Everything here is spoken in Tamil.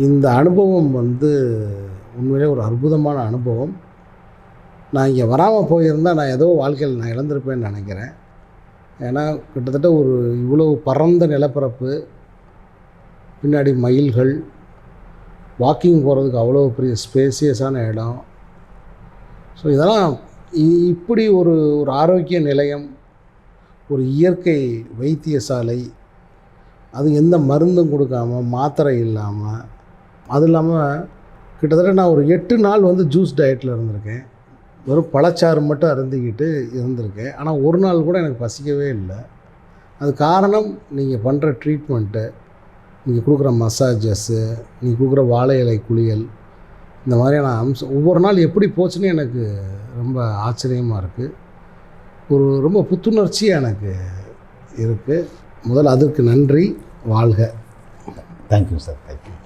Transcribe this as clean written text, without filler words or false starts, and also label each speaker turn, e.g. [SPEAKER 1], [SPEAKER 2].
[SPEAKER 1] இந்த அனுபவம் உண்மையிலே ஒரு அற்புதமான அனுபவம். நான் இங்கே வராமல் போயிருந்தால் நான் ஏதோ வாழ்க்கையில் நான் இழந்திருப்பேன்னு நினைக்கிறேன். ஏன்னா கிட்டத்தட்ட ஒரு இவ்வளவு பரந்த நிலப்பரப்பு, பின்னாடி மயில்கள், வாக்கிங் போகிறதுக்கு அவ்வளோ பெரிய ஸ்பேசியஸான இடம். ஸோ இதெல்லாம் இப்படி ஒரு ஒரு ஆரோக்கிய நிலையம், ஒரு இயற்கை வைத்தியசாலை, அது எந்த மருந்தும் கொடுக்காம, மாத்திரை இல்லாமல், அது இல்லாமல் கிட்டத்தட்ட நான் ஒரு 8 நாள் ஜூஸ் டயட்டில் இருந்திருக்கேன். வெறும் பழச்சாறு மட்டும் அருந்திக்கிட்டு இருந்திருக்கேன். ஆனால் ஒரு நாள் கூட எனக்கு பசிக்கவே இல்லை. அது காரணம் நீங்கள் பண்ணுற ட்ரீட்மெண்ட்டு, நீங்கள் கொடுக்குற மசாஜஸ்ஸு, நீங்கள் கொடுக்குற வாழை இலை குளியல், இந்த மாதிரியான அம்சம் ஒவ்வொரு நாள் எப்படி போச்சுன்னு எனக்கு ரொம்ப ஆச்சரியமாக இருக்குது. ஒரு ரொம்ப புத்துணர்ச்சியாக எனக்கு இருக்குது. முதல்ல அதற்கு நன்றி. வாழ்க.
[SPEAKER 2] Thank you sir. தேங்க்யூ.